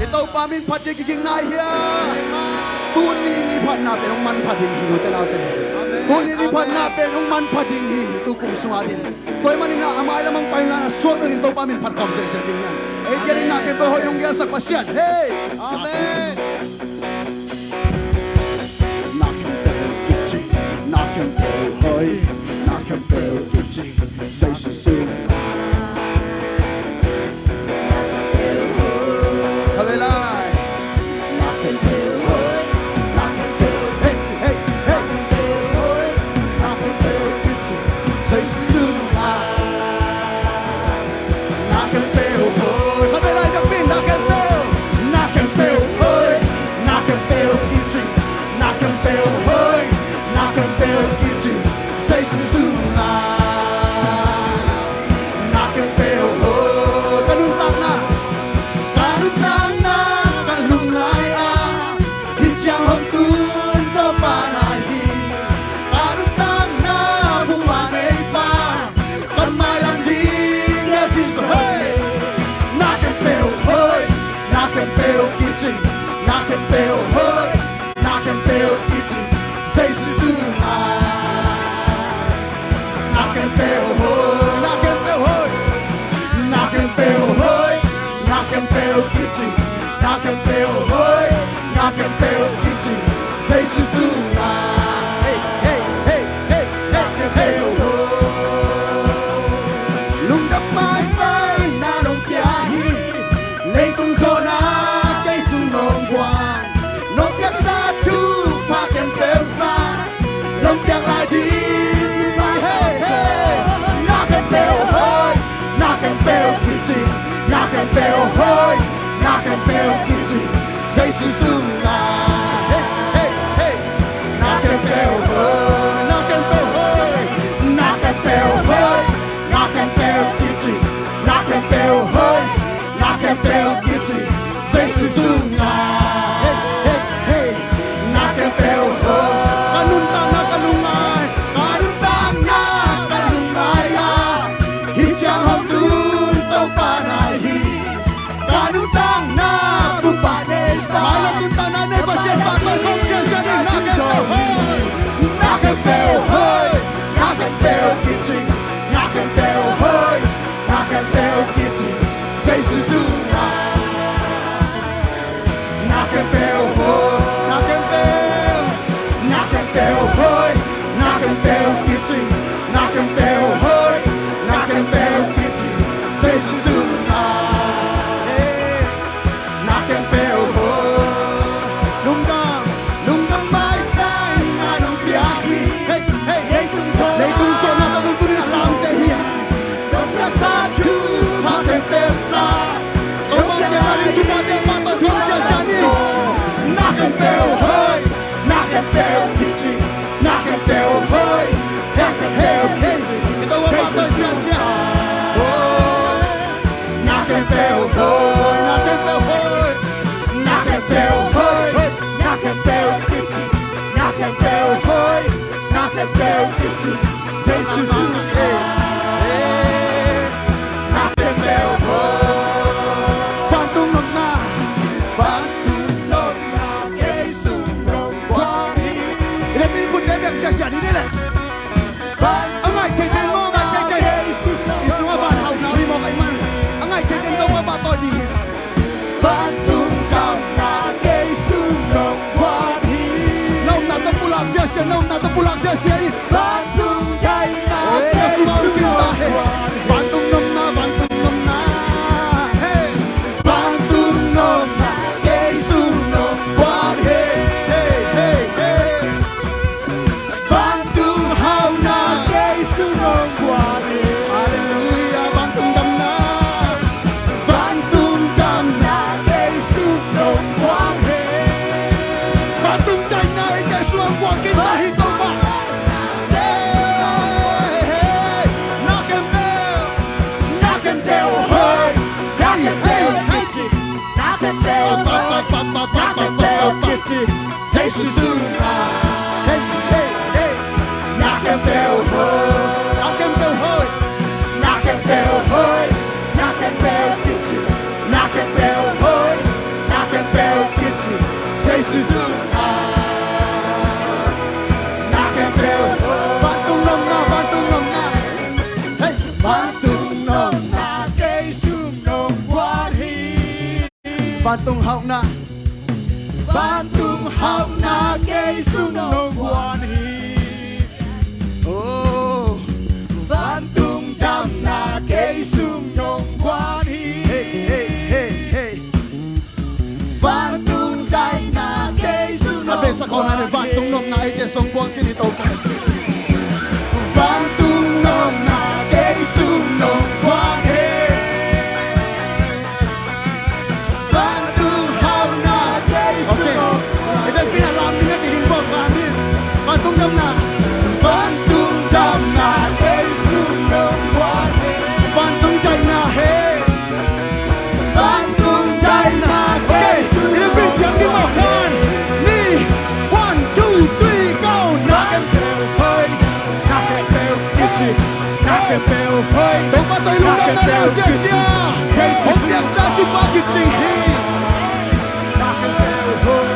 Ito pamin pati giging na hiya. Tuni pat natin ang man pading hiyo tanaw. Tuni pat natin ang man pading hiyo tukong sungadin. Toy manina amay lamang pahinga na suot rin ito pamin pat conversation din yan. Eh galing natin ba yung gaya sa pasyan. Hey! Amen! Nakin pero hoy, nakin pero kitchi, say susu. Kalilay. Nakin pero hoy, nakin pero kitchi, hey hey. Nakin pero kitchi, say susu. Nakin pero hoy, kalilay kapin, nakin pero hoy, nakin pero kitchi, nakin pero hoy. Nakempel kitchen, say susuna. Nakempel hoy, kanuntang na, kalungay hisyang hotun na panahi. Kanuntang na, bumanay pa, kamalang din yatin sa hey. Nakempel hoy, nakempel kitchen, nakempel hoy, nakempel kitchen. Say susuna. Nakempel hoy, nakempel hoy, nakempel hoy, nakempel kitchi, nakempel hoy, nakempel kitchi. Say susuna. Hey hey hey hey, nakempel hoy. Lungdap mai mai na nong piahi, lấy tung zona kay sunong guan, nong piak sa tu pa kempel sa. Long piang lại đi, hey hey. Nakempel hoy, nakempel kitchi, nakempel hoy, nakempel kitchi. Say susuna. Hey hey hey. Nakempel hoy, nakempel hoy, nakempel hoy, nakempel kitchi, nakempel hoy, nakempel kitchi. Say susuna. Hey hey hey. Nakempel hoy. Kanuntang na kalungay, kanuntang na kalungay hisyang hotun tong panahi. Kanuntang na bupanay pa, malakuntang na neba siya patay kong siya siya ni nakempel hoy. Nakempel hoy, nakempel kitchi, nakempel hoy, nakempel kitchi. Say susuna. Nakempel hoy, nakempel. Nakempel hoy, nakempel kitchi, nakempel hoy, nakempel kitchi. Say susuna. Hey, nakempel hoy. Lungdang mai tay anong piahi. Hey hey hey, lấy tung so na tung tulis sang tehiya. Dokya sa tu nakempel sa. Omang yarin cuma tempat tulis sa ni. Nakempel hoy, nakempel kitchi, nakempel hoy, nakempel kitchi. Ito ang mga siya. Nakempel hoy, nakempel hoy, nakempel hoy, nakempel kitchi, nakempel hoy, nakempel kitchi. Say susuna. Nakempel hoy. Pantungnog na, pantungnog na kay sunong kwani. Ilapin ko debek siya siya, hindi nila. Ang ay chechen mo, ang ay chechen. Isu nga ba, hao namin mo kay man. Ang ay chechen daw nga ba to di. Pantungnog na kay sunong kwani. Naum na tapulang siya siya, naum na tapulang siya siya. Pantungay na kay sunong kwani. Pantungnog na, pantungnog na. Hey! Pantungnog na kay sunong kwani. Hey, hey, hey. Pantunghaw na kay sunong kwani. Hallelujah, pantungdam na. Pantungdam na kay sunong kwani. Pantungday na kay sunong kwani. Kahit ba? Hey! Vạn tung hậu na cây sung nông quan hi. Oh, vạn tung đam na cây sung nông quan hi. Hey, hey, hey. Vạn tung đai na cây sung nông quan hi. Abe sa kau na vạn tung nông na ite song quan kini tau ka. Vạn tung nông na cây sung nông quan hi. Vạn tung đam na cây sung nông quan hi. Vạn tung đai na he. Vạn tung đai na cây sung nông quan hi. Ini di makan. Ni 1, 2, 3 go. Nak empel hơi, nak empel kicik, nak empel hơi. Bapa tay lungang na sia-sia. Hong biasa di pagi tinggi. Nak empel hơi.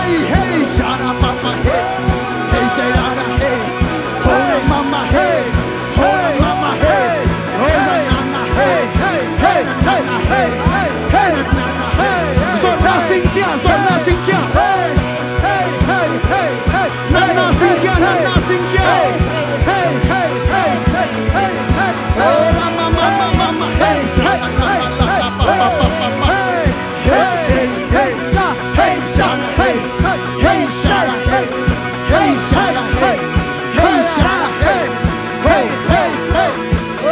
Hey, shara papa hey, hey shara hey, holy mama hey, holy mama hey, holy nana hey, hey nana hey, hey nana hey. Zona Sinkia, hey, hey, hey, hey, hey. Nana Sinkia, hey, hey, hey, hey, hey, hey, hey. Oh mama hey, hey, hey, hey, hey, hey, hey shara hey. Hey Shara, hey, hey Shara, hey, hey Shara, hey, hey, hey, hey,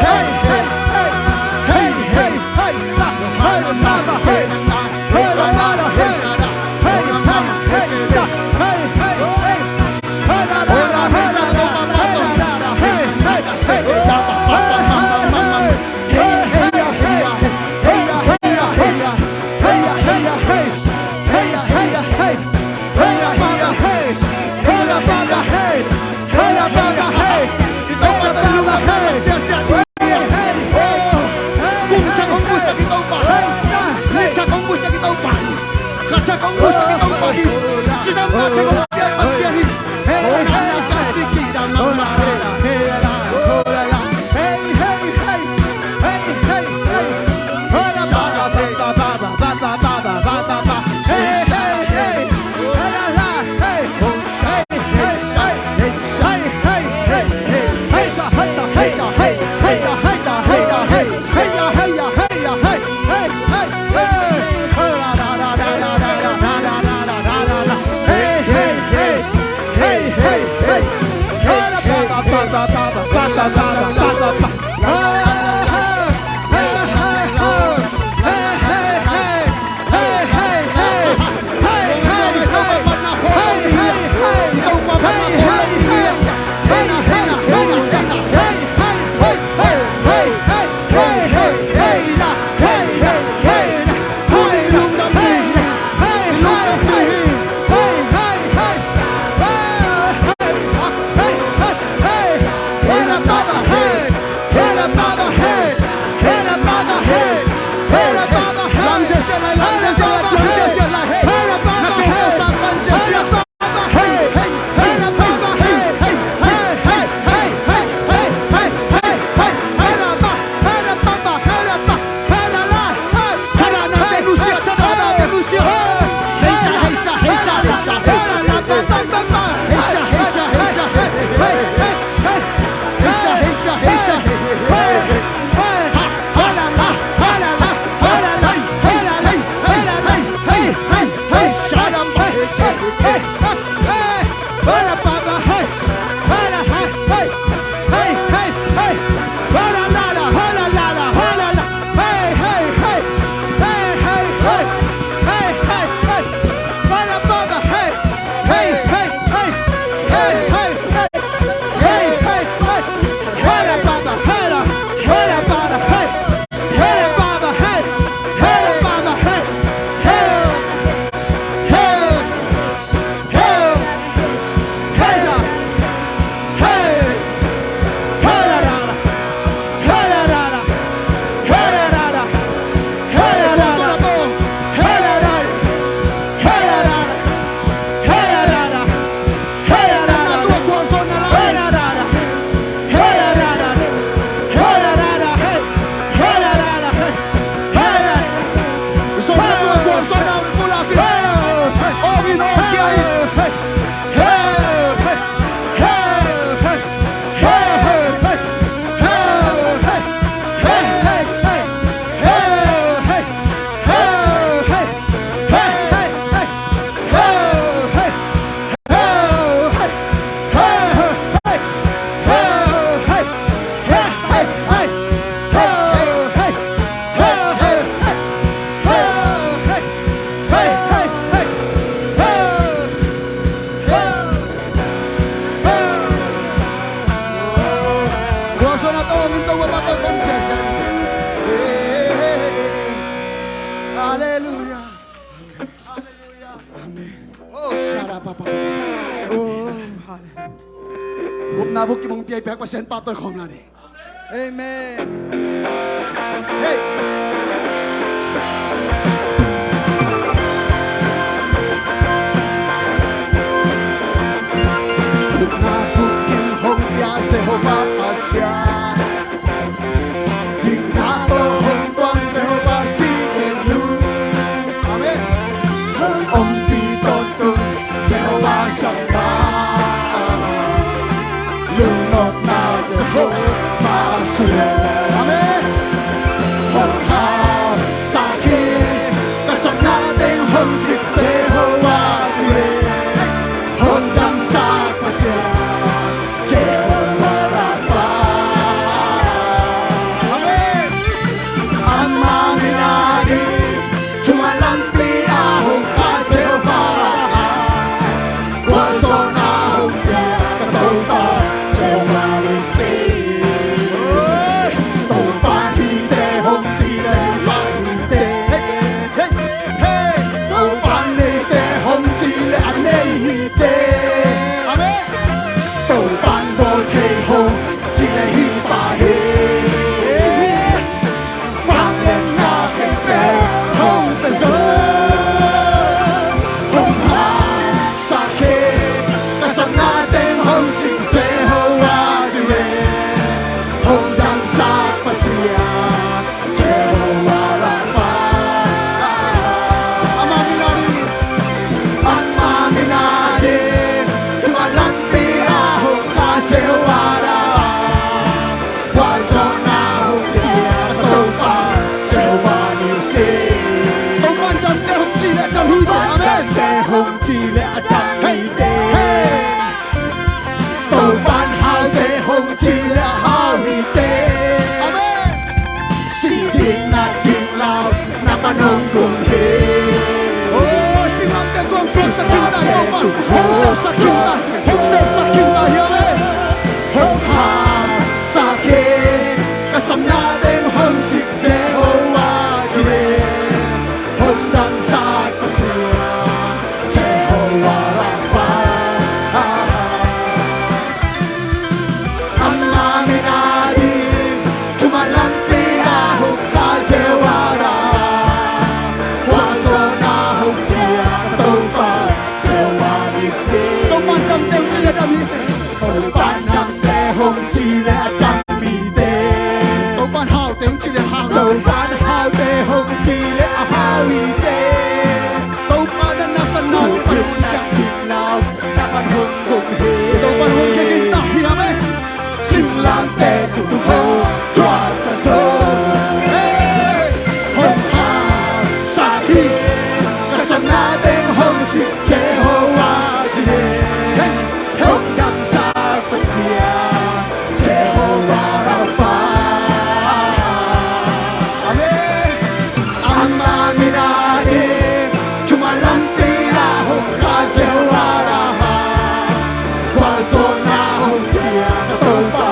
hey, hey, hey, hey, hey, hey, mama, hey, hey, mama, hey, hey, mama, hey, hey, hey, hey, hey, mama, hey, 할렐루야. 할렐루야. 아멘. 오, 샤라바바. 오, 할렐루야. Một nào vô kỳ mong bia 100% bao tôi không là đi. Amen. Hey. Một nào vô kỳ mong bia Jehovah Pasya. Tình nào vô hồng quang Jehovah Sikenu. Amen. Ông đi tôn từng Jehovah Shammah. Lưng ngọt nào Jehovah Sikenu. Amen. Hồng hào xa khi ta sống na tên hồng dịch Jehovah Sikenu. Hồng đăng xa Pasya. Jehovah Rapha. Amen. Ang manginari tumalampi ahong ka Jehovah. Waso na hong dia katopa Jehovah Nisi. Topa hide hong chile mahide. Topa nete hong chile ane hide. Amen. Topa do te hong chile hipa he. Vang lên na khen bè hong bè dơ. Hong ha sa khe ta sam na tên hong sinh Jehovah Jireh. Hong đăng sa Pasya Jehovah Rapha. Ang manginari tumalampi ahong ka Jehovah Rapha. Waso na hong dia katopa Jehovah Nisi. Topan dante hong chile adam hide. Amen. Hong chile adam hide. Topan hao te hong chile hao hide. Amen. Sinh thiên na thiên lao na panong cùng he. Oh, silang te kong kong sa kinta yopa. Hong sel sa kinta. Hong sel sa kinta yame. Hong ha sa ke kasam na den hong sik Jehovah Jireh. Hong đăng sa Pasya Jehovah Rapha. Ang manginari tumalampi ahong ka Jehovah Rapha. Waso na hong dia katopa Jehovah Nisi. Topan dam te hong chile adam hide. Topan dam te hong chile adam hide. Topan hao te hong chile hao. Topan hao te hong chile hao hide. Topan na nasan hao pan na kitlaw tapan hong kong he. Topan hong kikinta hiyame. Sinh lang te tu ho chua sa so. Hong hao sa khi kasam na tên hong sinh Jehovah Jireh. Hong đăng sa Pasya Jehovah Rapha. Amen. Ang manginari tumalampi ahong ka Jehovah Rapha. Waso na hong dia katopa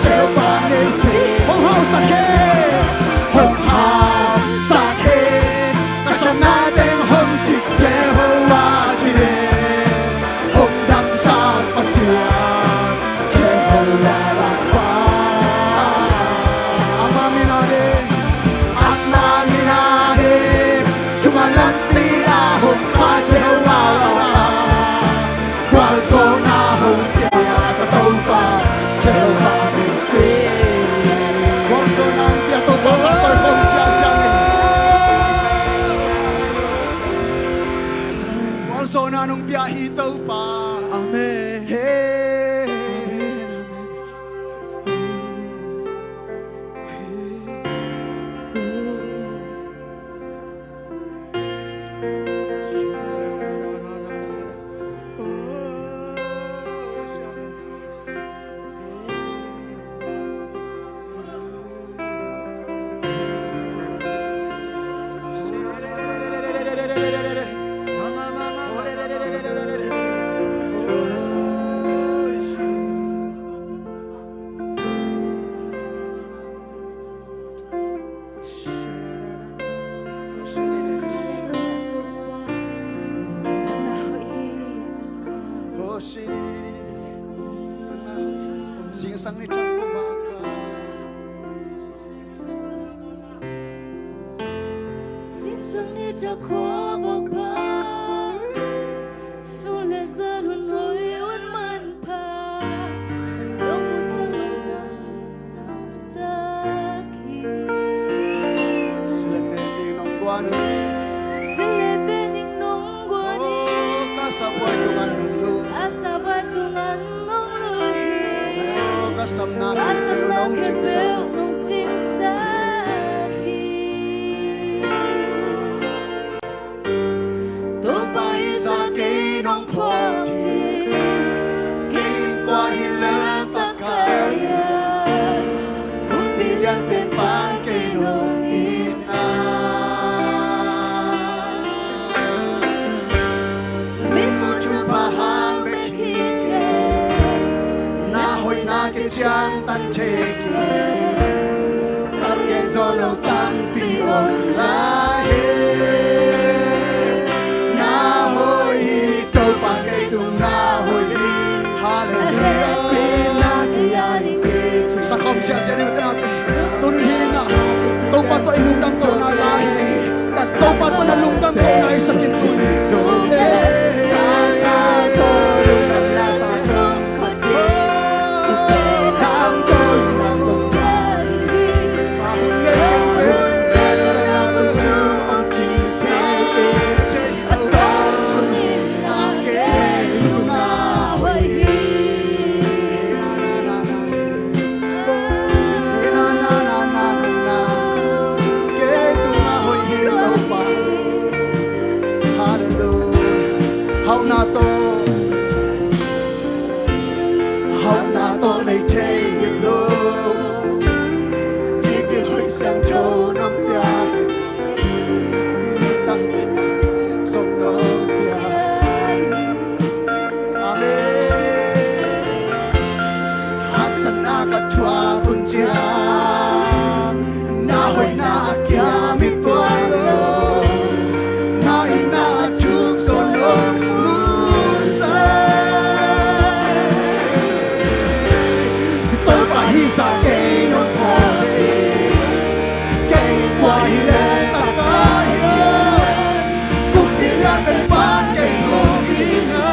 Jehovah Nisi. Hong hao sa khe. Hong hao sa khe kasam na tên hong sik Jehovah Jireh. Hong đăng sa Pasya Jehovah Rapha. Ang manginari tumalampi ahong ka Jehovah Rapha. Waso na hong dia katopa Jehovah Nisi. Waso na hong dia katopa perform siya ni. Waso na nung biyahito pa. Amen. Hey. sinsang ni Jehovah. Sinsang ni Jehovah, sulle zanun hoyun manpa, lomusang sang sakhi. Sila tening nong guani, Sila tening nong guani, kasabay tungan lulu, asabay tungan nong luhi, kasam na asam na nong kebel chingsa. nong chingsahi. Tupay sa kinong pwede, kiling kwa hilang takaya, kung pilihan pempan kinong ina. Min mo chupahang behike, Nahoy na kityang tanteke, Kamyen solo tampi lahe. Nahoy ito pagay tung nahoy. Hallelujah. Sa komsya siya rin natin. Tunuhin na. Ito pa ito inundang ko na lahi. Ito pa ito nalungdang ko na isakit sunod. Hậu na to lấy thế hiền lô thì cái hơi sang châu năm bia tăng sông năm bia amen hak sana ka chua hun chia na hồi na kia mi tua lo na ina chuk son lo Hi sa cây nó thọ cây quay lên ta kaya cũng đi ra bên ban cây ngọn ina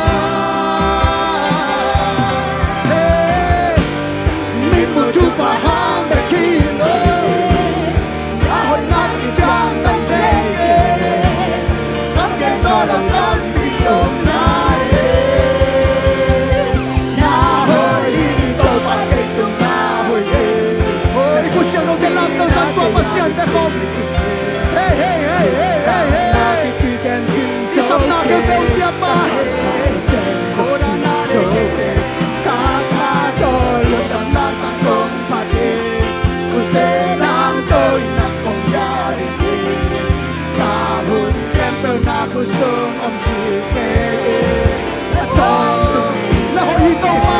mình một chút và ham để khi đã hồi nát thì trang tay trên cắm kẹt gió làm tan bị đổ nai na hơi đi tôi phải cây tương siang no te lam tong san tua pasian te kom hey hey hey hey hey hey isam na ke pe dia pa ora na de ke ka ka to lo tam na san kom pa je ku te lam tôi na kom ya ri ta hun kem to na ku sung om chi ke to na ho yi to pa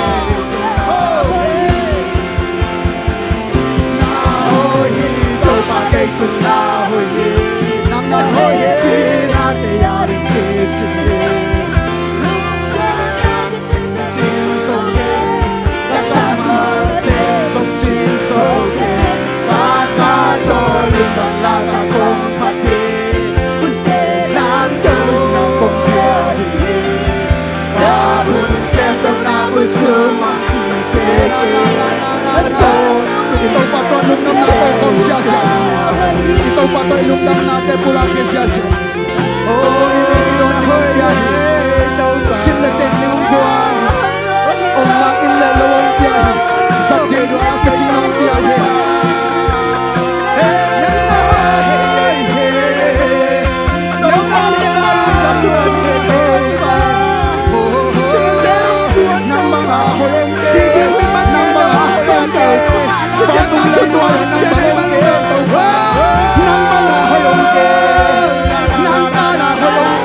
cây cùng na hồi ye nam na hồi ye ti na ke ya ri ke chin ye chin so ke ta ta ma te so chin so ke ta ta to lu ta la sa kong phat ti kun te nam to na kong ya ri ta hun ke to na bu su ma ti te ke to ito pa to lu nam na ko kom sia sia ito pa to ilungdang natin pula kay siya siya. Oh, ino na hoya sila din yung buwan. Om na ilalawang biyahe sa dito ang kasinong biyahe. Nang mga hoyong nang mga hoyong Pagong latuan ng barong nang mga hoyong nang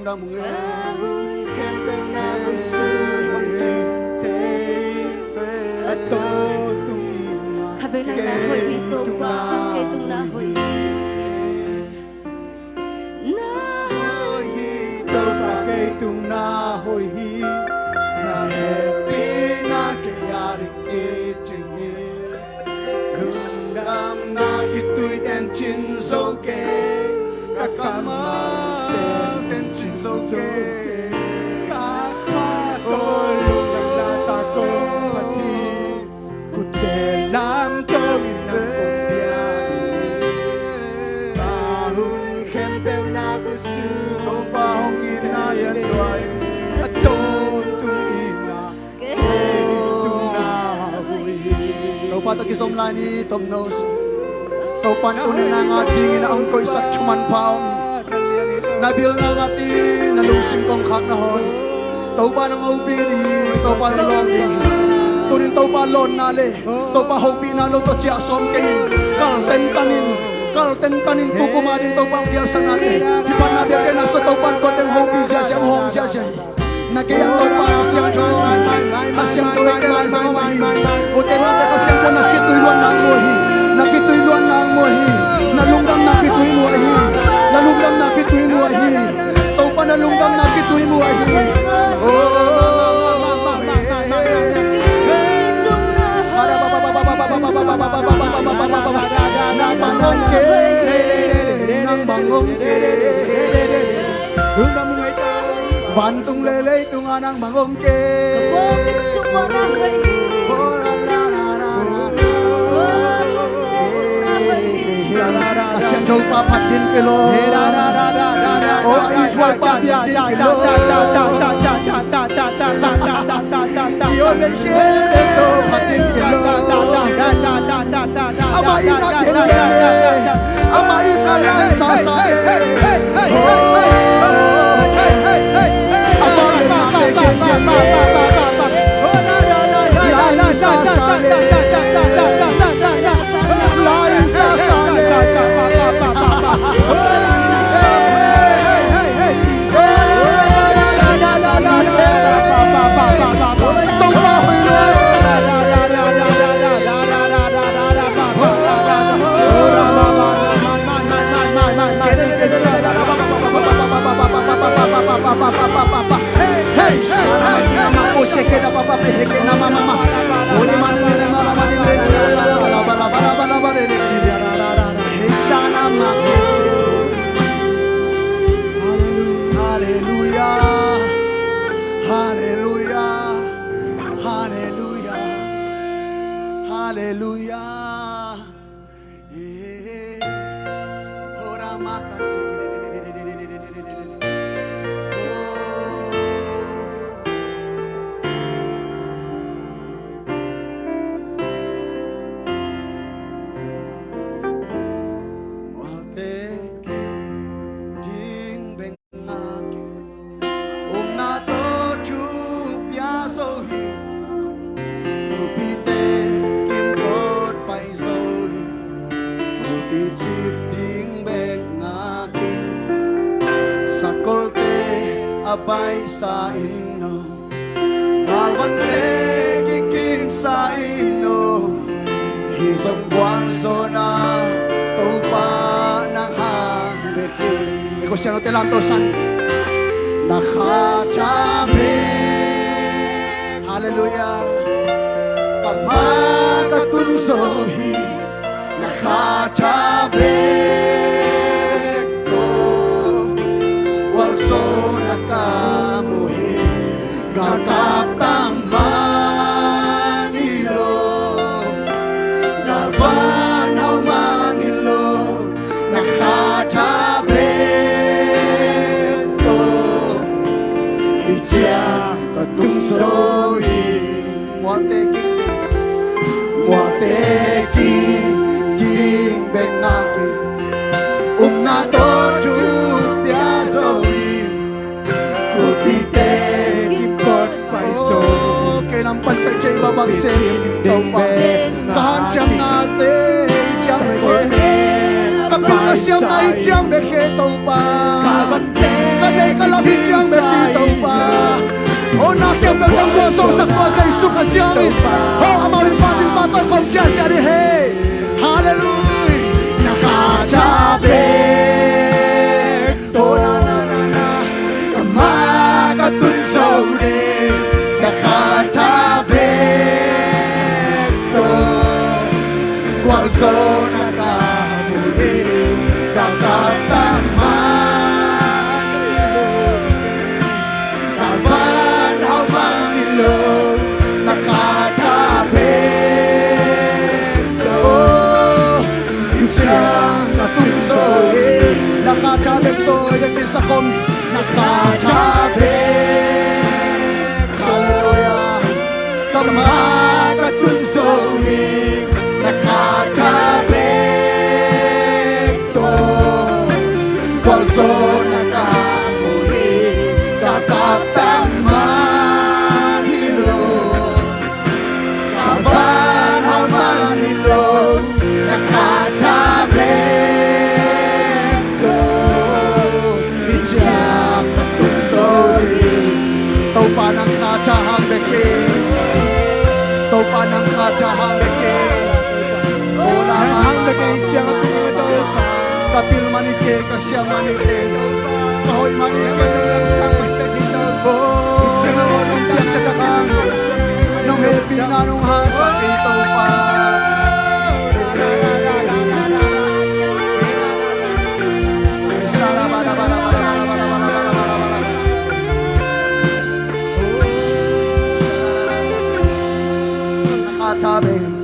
tung đam nghe khen bên na của sự to tung khắp bên na hội đi tung ba cây tung na hội to ba cây tung na hồi hi na happy na ke yar ke ching lung đam na ki tui ten chin so ke ka kama ten chin so ke ka pa ko lung đam na ta ko pati ku te lam to mi na ko pia ta hun khem bel na ku su no pa hong in na yan doi to tung ina tung na hui to pa ta ki som lai ni tom nos to pan unin na nga dingin ang ko isat chuman paom nabil na nga ti nalungsim kong khak na hon to pa nang upi di to pa na long di turin to pa lon na le to pa hopi na lo to chia som kein kal ten tanin tu kuma din to pa dia sanate ipan na biar na sa to pan ko teng hopi sia sia hom sia sia nagayang to pa siang jo asyang jo ke lai sa mahi uten na ka siang jo nakituy luan na mohi nakituy luan na mohi nalungdam nakituy mohi nalungdam nakituy mohi to pa nalungdam nakituy mohi Van tung lê lê tung anang mangom ke Kabog sumwa na hội Asyang jol pa pat din kilo O itwal pa biak din kilo Iyo le shele to pat din kilo Ama ina kele Ama ina lang sasa Abay sa ino Galwante kiking sa ino Hisong buwan so na Tupa ng hangbekin Iko siya no telantosan Nakachabi Hallelujah Kamakatunsohi Nakachabi Kamuhi Gagaptang Manilo Gavanaw Manilo Nakatabento Isya Katungsohi Muatekin Ding Bengakin Nato Jupiasohi Kailampan kay Jay Babagsin Kahan siyang natin Siyang Ka siyang ay chang beke tau pa Ka de ka labi chang beke tau pa O na kem ka tang mo so sak mo sa isu ka siyang O amawin patin patol kom siya siya ni hey Hallelujah Nakatabi O na na na na Kamakatunsaw din Nakatabi Walso nakamuli Kakataman nilog Kavan hawman nilog Nakatabit ko Isang natunsoy Nakatabit ko Yung isa kong nakatabit Hallelujah Kamakatunsoy Nakatabit ko Walso nakamuli Kakataman hilog Kavan hawman hilog Nakatabit ko Ijang natunsoy Tau pa ng kachahang beke Tau pa ng kachahang beke Ang lagay siya nga ito Kapil manike, kasyang manike Kahoy manike ng sakit na ginabo Siya nga nung tatsatakang Nung helpi na nung hasang ito pa Nakatabi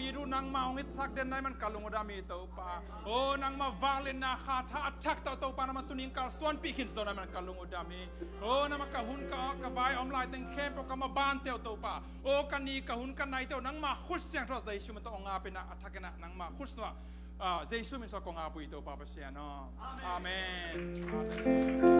iru nang maungit sak den nai man kalung udami to pa o nang ma valin na khata attack to pa na matuning kal suan pikin so na man kalung udami o na makahun ka kawai omlai teng khem ka ma ban teo to pa o kani kahun kan nai teo nang ma khus siang tro zai shum to nga pe na attack na nang ma khus wa zai shum so ko nga pui to pa pa sia no amen